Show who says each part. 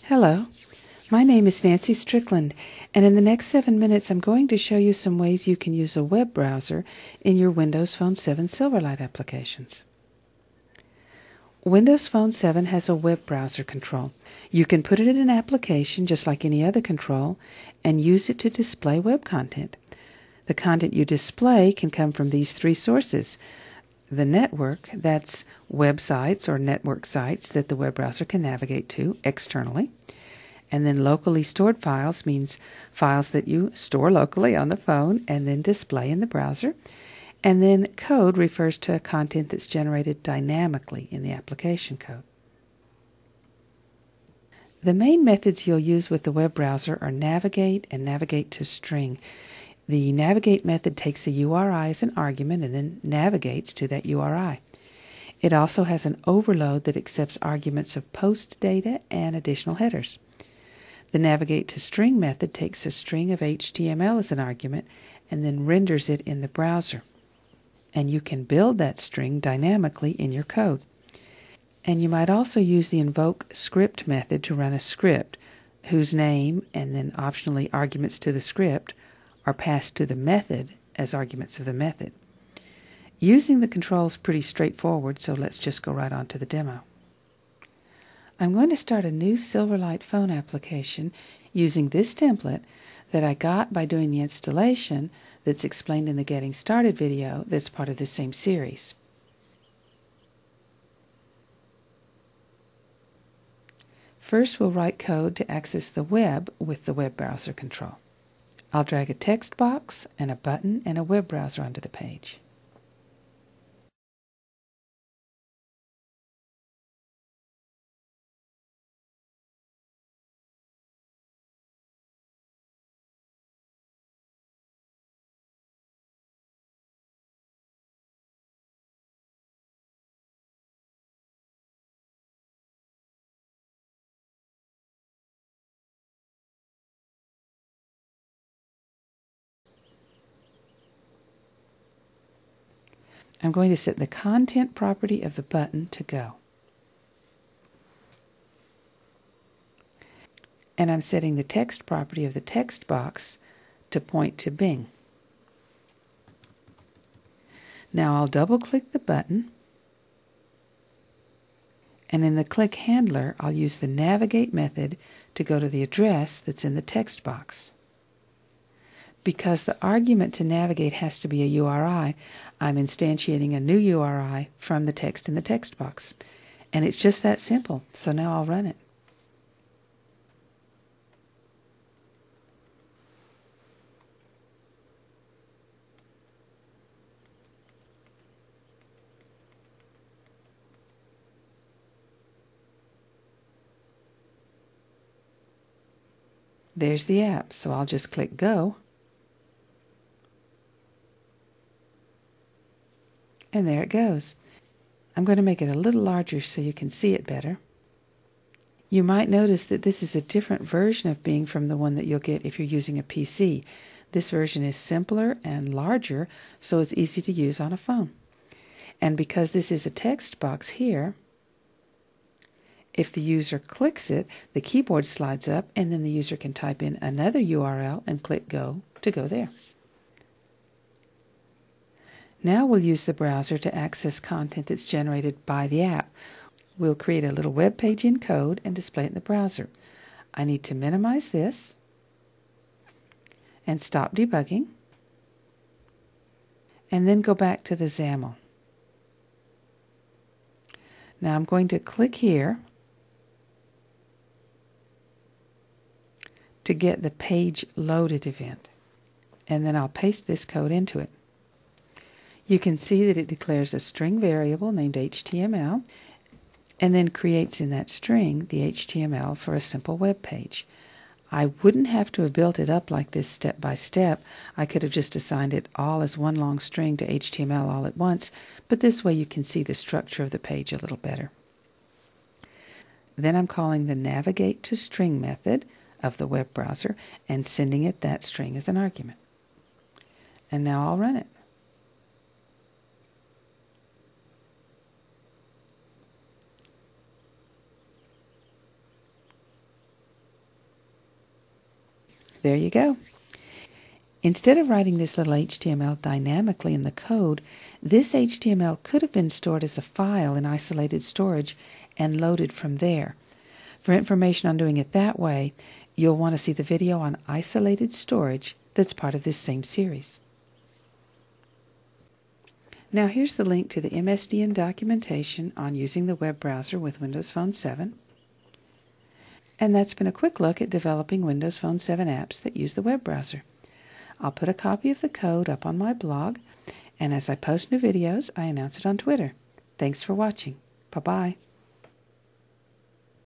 Speaker 1: Hello, my name is Nancy Strickland, and in the next 7 minutes I'm going to show you some ways you can use a web browser in your Windows Phone 7 Silverlight applications. Windows Phone 7 has a web browser control. You can put it in an application just like any other control and use it to display web content. The content you display can come from these three sources. The network, that's websites or network sites that the web browser can navigate to externally. And then locally stored files means files that you store locally on the phone and then display in the browser. And then code refers to content that's generated dynamically in the application code. The main methods you'll use with the web browser are navigate and navigate to string. The navigate method takes a URI as an argument and then navigates to that URI. It also has an overload that accepts arguments of post data and additional headers. The navigate to string method takes a string of HTML as an argument and then renders it in the browser. And you can build that string dynamically in your code. And you might also use the invoke script method to run a script whose name and then optionally arguments to the script are passed to the method as arguments of the method. Using the control is pretty straightforward, so let's just go right on to the demo. I'm going to start a new Silverlight phone application using this template that I got by doing the installation that's explained in the Getting Started video that's part of this same series. First, we'll write code to access the web with the web browser control. I'll drag a text box and a button and a web browser onto the page. I'm going to set the content property of the button to go. And I'm setting the text property of the text box to point to Bing. Now I'll double-click the button, and in the click handler I'll use the navigate method to go to the address that's in the text box. Because the argument to navigate has to be a URI, I'm instantiating a new URI from the text in the text box. And it's just that simple, so now I'll run it. There's the app, so I'll just click Go. And there it goes. I'm going to make it a little larger so you can see it better. You might notice that this is a different version of Bing from the one that you'll get if you're using a PC. This version is simpler and larger, so it's easy to use on a phone. And because this is a text box here, if the user clicks it, the keyboard slides up, and then the user can type in another URL and click Go to go there. Now we'll use the browser to access content that's generated by the app. We'll create a little web page in code and display it in the browser. I need to minimize this and stop debugging, and then go back to the XAML. Now I'm going to click here to get the page loaded event, and then I'll paste this code into it. You can see that it declares a string variable named HTML and then creates in that string the HTML for a simple web page. I wouldn't have to have built it up like this step by step. I could have just assigned it all as one long string to HTML all at once, but this way you can see the structure of the page a little better. Then I'm calling the navigate to string method of the web browser and sending it that string as an argument. And now I'll run it. there you go. Instead of writing this little HTML dynamically in the code, this HTML could have been stored as a file in isolated storage and loaded from there. For information on doing it that way, you'll want to see the video on isolated storage that's part of this same series. Now here's the link to the MSDN documentation on using the web browser with Windows Phone 7. And that's been a quick look at developing Windows Phone 7 apps that use the web browser. I'll put a copy of the code up on my blog, and as I post new videos, I announce it on Twitter. Thanks for watching. Bye-bye.